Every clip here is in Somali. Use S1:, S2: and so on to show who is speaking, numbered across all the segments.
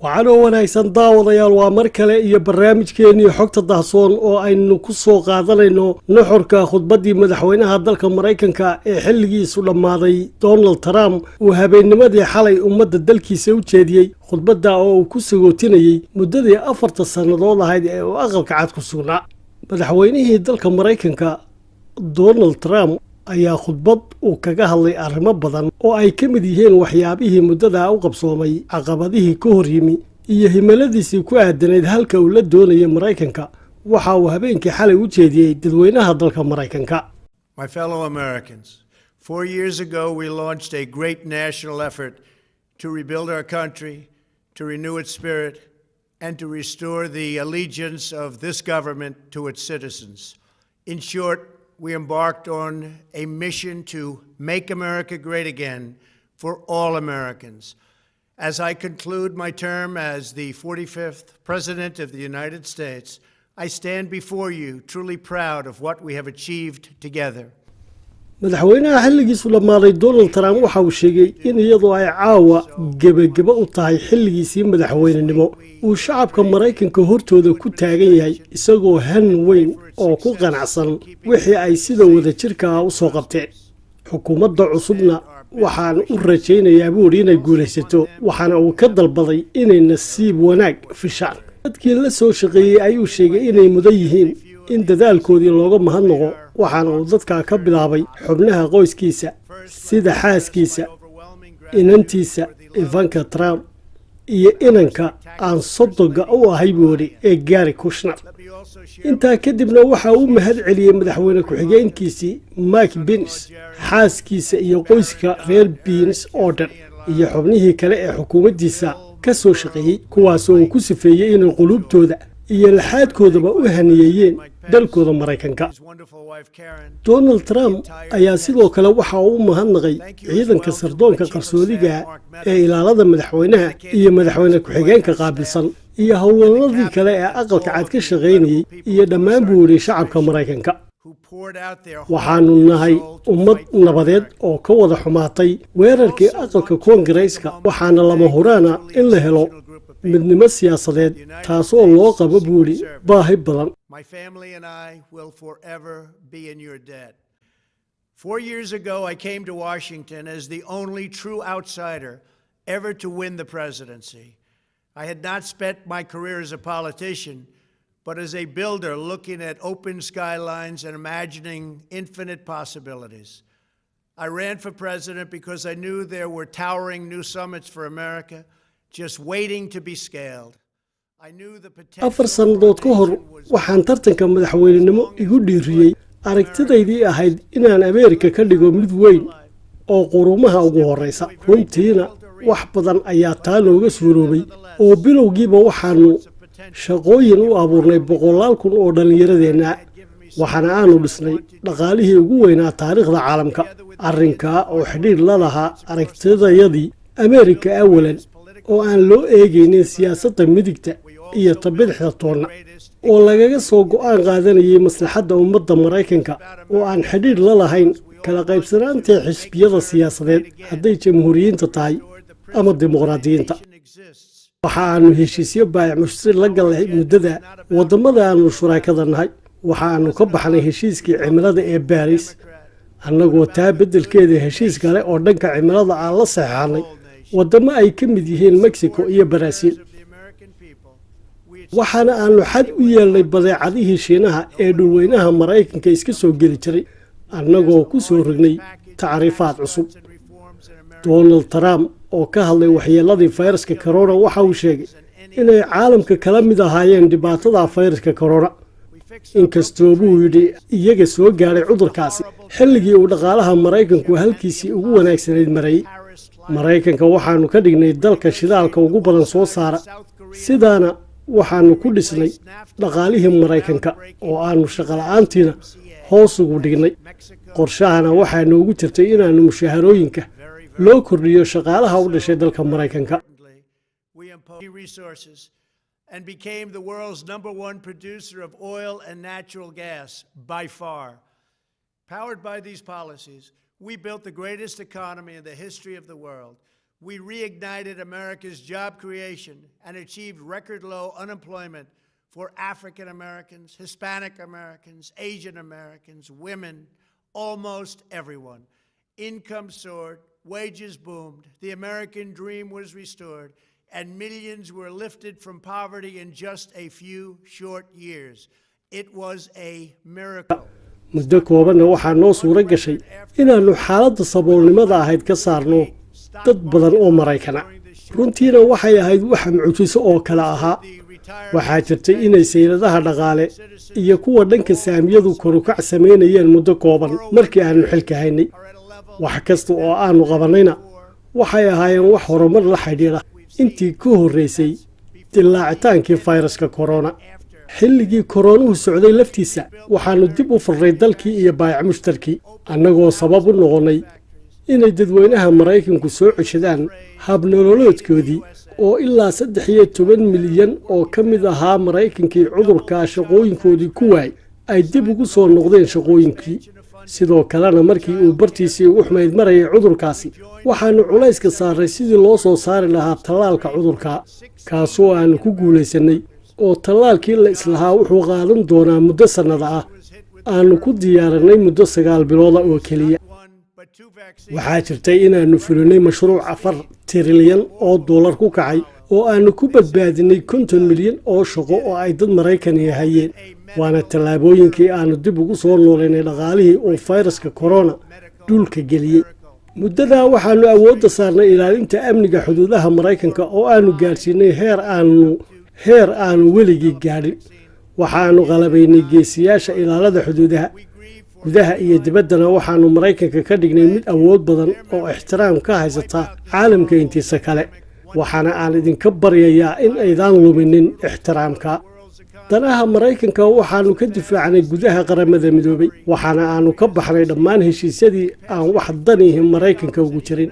S1: waxaana wanaagsan daawadayaal waa mar kale iyo barnaamijkeennii xogta dahsoon oo aynu ku soo qaadanayno nuxurka khudbaddii madaxweynaha dalka Mareykanka ee xilligiisu dhammaaday Donald Trump uu habeennimadii xalay ummadda dalkiisa u jeediyey khudbadda oo uu ku sagootinayay muddadii 4 sannadood ahayd ee uu aqalka cad ku sugnaa. madaxweynihii dalka Mareykanka Donald Trump ayaa khudbad uu kaga hadlay arrimo badan oo ay ka mid yihiin waxyaabihii muddada u qabsoomay, caqabadihii ka hor yimi iyo himiladiisii ku aadanayd halka uu la doonayay Mareykanka. waxa uu habeenkii xalay u jeediyey dadweynaha dalka Mareykanka.
S2: My fellow Americans, 4 years ago we launched a great national effort to rebuild our country, to renew its spirit, and to restore the allegiance of this government to its citizens. In short, we embarked on a mission to make America great again for all Americans. As I conclude my term as the 45th President of the United States, I stand before you truly proud of what we have achieved together.
S1: madaxweynaha xilligiisu dhammaaday Donald Trump waxa uu sheegay in iyadoo ay caawa gebageba u tahay xilligiisii madaxweynenimo uu shacabka Mareykanka hortooda ku taagan yahay isagoo han weyn oo ku qanacsan wixii ay sida wada jirka u soo qabteen. xukuumadda cusubna waxaan u rajaynayaa buur inay guulaysato, waxaana uu ka dalbaday inay nasiib wanaag fishaan. dadkii la soo shaqeeyay ayuu sheegay inay mudan yihiin in dadaalkoodii looga mahadnaqo, waxaana uu dadka ka bilaabay xubnaha qoyskiisa sida xaaskiisa, inantiisa Ivanka Trump iyo inanka aan sodoga u ahay buuri ee Gary Kushner. intaa kadibna waxa uu mahad celiyay madaxweyne ku-xigeenkiisii Mike Pence, xaaskiisa iyo qoyska reer Pence oo dhan iyo xubnihii kale ee xukuumaddiisa ka soo shaqeeyay, kuwaas oo ku sifeeyay inay qulubtooda iyo laxaadkoodaba u haniyeeyeen dalkooda Mareykanka. Donald Trump ayaa sidoo kale waxa uu mahadnaqay ciidanka sirdoonka qarsoodiga ee ilaalada madaxweynaha iyo madaxweyne ku-xigeenka qaabilsan iyo howlwaladii kale ee aqalka cad ka shaqaynayay iyo dhammaan buuri shacabka Mareykanka. waxaanu nahay ummad nabadeed oo ka wada xumaatay weerarkii aqalka Koongareeska, waxaana lama huraana in la helo midnimo siyaasadeed taasoo loo qabo buuri baahi badan.
S2: My family and I will forever be in your debt. 4 years ago, I came to Washington as the only true outsider ever to win the presidency. I had not spent my career as a politician, but as a builder looking at open skylines and imagining infinite possibilities. I ran for president because I knew there were towering new summits for America just waiting to be scaled.
S1: 4 sannadood ka hor waxaan tartanka madaxweynenimo igu dhiiriyey aragtidaydii ahayd inaan Ameerika ka dhigo mid weyn oo qurumaha ugu horeysa. runtiina wax badan ayaa taa looga suuroobay oo bilowgiiba waxaanu shaqooyin u abuurnay 100,000 kun oo dhallinyaradeenna, waxaana aanu dhisnay dhaqaalihii ugu weynaa taariikhda caalamka. arrinkaa oo xidhiidh la lahaa aragtidayadii Ameerika awalan oo aan loo eegaynin siyaasadda midigta iyo tabidixda toonna, oo lagaga soo go'aan qaadanayay maslaxadda ummadda Mareykanka oo aan xidhiidh la lahayn kala qaybsanaanta xisbiyada siyaasadeed hadday jamhuuriyiinta tahay ama dimuqraadiyiinta. waxa aanu heshiisyo baayac mushtari la galnay muddada waddamada aanu shuraakada nahay. waxa aanu ka baxnay heshiiskii cimilada ee Paris, annagoo taa beddelkeeda heshiis kale oo dhanka cimilada aan la saxeexnay waddamo ay ka mid yihiin Mexico iyo Brazil. waxaana aanu xad u yeelnay badeecadihii Shiinaha ee dhulweynaha Mareykanka iska soo geli jiray, annagoo ku soo rognay tacriifaad cusub. Donald Trump oo ka hadlay waxyeeladii fayraska corona waxa uu sheegay inay caalamka kala mid ahaayeen dhibaatada fayraska corona, inkastoo buu yidhi iyaga soo gaaray cudurkaasi xilligii uu dhaqaalaha Mareykanku halkiisii ugu wanaagsanayd marayay. Mareykanka waxaanu ka dhignay dalka shidaalka ugu badan soo saara, sidaana waxaanu ku dhisnay dhaqaalihii Mareykanka oo aanu shaqo la'aantiina hoos ugu dhignay. qorshahana waxaa noogu jirtay inaanu mushaharooyinka loo kordhiyo shaqaalaha u dhashay dalka Mareykanka.
S2: And became the world's #1 producer of oil and natural gas by far. Powered by these policies, we built the greatest economy in the history of the world. we reignited America's job creation and achieved record low unemployment for African Americans, Hispanic Americans, Asian Americans, women, almost everyone. Income soared, wages boomed, the American dream was restored, and millions were lifted from poverty in just a few short years. It was a miracle.
S1: muddo koobanna waxaa noo suuro gashay inaannu xaaladda saboolnimada ahayd ka saarno dad badan oo Maraykana. runtiina waxay ahayd wax mucjiso oo kale ahaa. waxaa jirtay inay sayladaha dhaqaale iyo kuwa dhanka saamiyadu korukac samaynayeen muddo kooban markii aanu xilka haynay. wax kasta oo aanu qabanayna waxay ahaayeen wax horumar la xidhiidha intii ka horreysay dillaacitaankii fayraska corona. xilligii koronuhu socday laftiisa waxaannu dib u furray dalkii iyo baayac mushtarkii annagoo sabab u noqonnay inay dadweynaha Maraykanku soo ceshadaan habnololoodkoodii oo ilaa 13 milyan oo ka mid ahaa Maraykankii cudurka shaqooyinkoodii ku waay ay dib ugu soo noqdeen shaqooyinkii. sidoo kalena markii uu bartiisii u xumayd marayay cudurkaasi waxaannu culayska saaray sidii loo soo saari lahaa tallaalka cudurka kaasoo aanu ku guulaysanay oo tallaalkii la islahaa wuxuu qaadan doonaa muddo sannada ah aanu ku diyaarinay muddo 9 bilooda oo keliya. waxaa jirtay inaannu fulinay mashruuc 4 trilyan oo dollar ku kacay oo aanu ku badbaadinay 50 milyan oo shaqo oo ay dad Maraykani hayeen. waana tallaabooyinkii aanu dib ugu soo noolaynay dhaqaalihii uu fayraska corona dhulka geliyey. muddadaa waxaannu awoodda saarnay ilaalinta amniga xuduudaha Maraykanka oo aanu gaarsiinay heer aanu weligii gaadhin. waxaannu qalabaynay geesiyaasha ilaalada xuduudaha gudaha iyo dibaddana waxaannu Maraykanka ka dhignay mid awood badan oo ixtiraam ka haysata caalamka intiisa kale. waxaana aan idinka baryayaa in aydaan luminin ixtiraamka. danaha Maraykanka waxaannu ka difaacnay gudaha qaramada midoobay waxaana aanu ka baxnay dhammaan heshiisyadii aan wax danihi Maraykanka ugu jirin.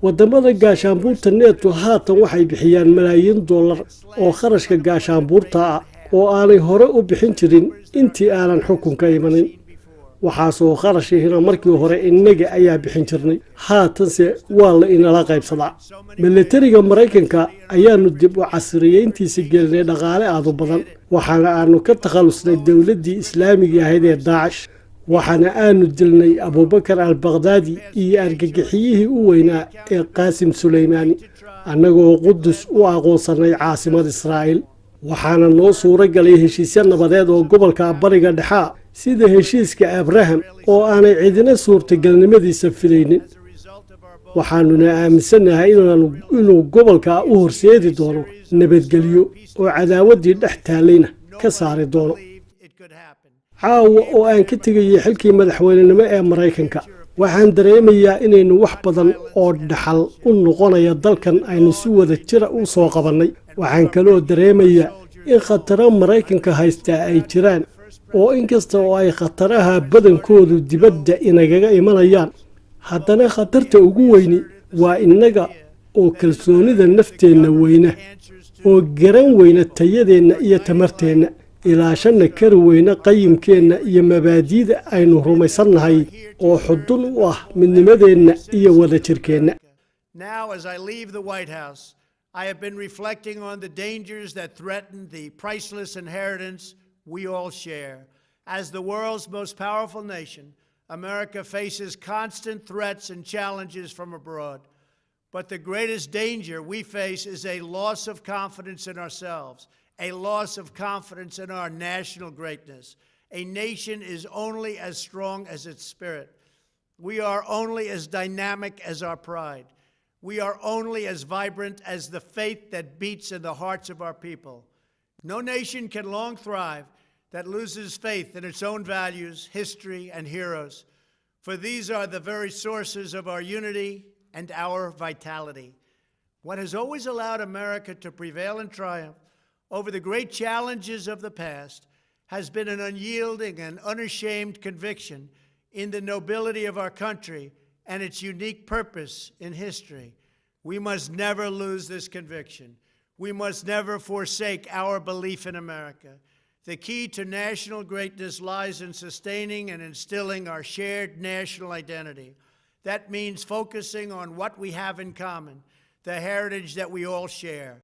S1: wadamada gaashaanbuurta neeto haatan waxay bixiyaan malaayiin dollar oo kharashka gaashaanbuurta ah oo aanay hore u bixin jirin intii aanan xukunka imanin. waxaasoo kharashihina markii hore innaga ayaa bixin jirnay haatanse waa la inala qaybsadaa. milatariga Maraykanka ayaannu dib u casriyeyntiisa gelinay dhaqaale aad u badan waxaana aanu ka takhalusnay dowladdii islaamiga ahayd ee Daacish. waxaana aanu dilnay Abubakar al-Baghdadi iyo argagixiyihii u weynaa ee Qaasim Suleymaani annagoo Qudus u aqoonsanay caasimad Israa'iil. waxaana noo suuro galay heshiisyo nabadeed oo gobolka bariga dhexe sida heshiiska Abraham oo aanay cidina suurtagalnimadiisa filaynin. waxaanuna aaminsanahay inuu gobolka u horseedi doono nabadgelyo oo cadaawaddii dhex taalayna ka saari doono. caawa oo aan ka tegayay xilkii madaxweynenimo ee Maraykanka waxaan dareemayaa inaynu wax badan oo dhaxal u noqonaya dalkan aynu si wada jira u soo qabannay. waxaan kaloo dareemayaa in khataro Maraykanka haystaa ay jiraan oo inkasta oo ay khataraha badankoodu dibadda inagaga imanayaan haddana khatarta ugu weyni waa innaga oo kalsoonida nafteenna weyna oo garan weyna tayadeenna iyo tamarteenna ilaashana kari weyna qayimkeenna iyo mabaadi'da aynu rumaysannahay oo xudun u ah midnimadeenna iyo wadajirkeenna.
S2: Now, as I leave the White House, I have been reflecting on the dangers that threaten the priceless inheritance we all share. As the world's most powerful nation, America faces constant threats and challenges from abroad. But the greatest danger we face is a loss of confidence in ourselves, a loss of confidence in our national greatness. A nation is only as strong as its spirit. We are only as dynamic as our pride. We are only as vibrant as the faith that beats in the hearts of our people. No nation can long thrive that loses faith in its own values, history, and heroes, for these are the very sources of our unity and our vitality. What has always allowed America to prevail and triumph over the great challenges of the past has been an unyielding and unashamed conviction in the nobility of our country and its unique purpose in history. We must never lose this conviction. We must never forsake our belief in America. The key to national greatness lies in sustaining and instilling our shared national identity. That means focusing on what we have in common, the heritage that we all share.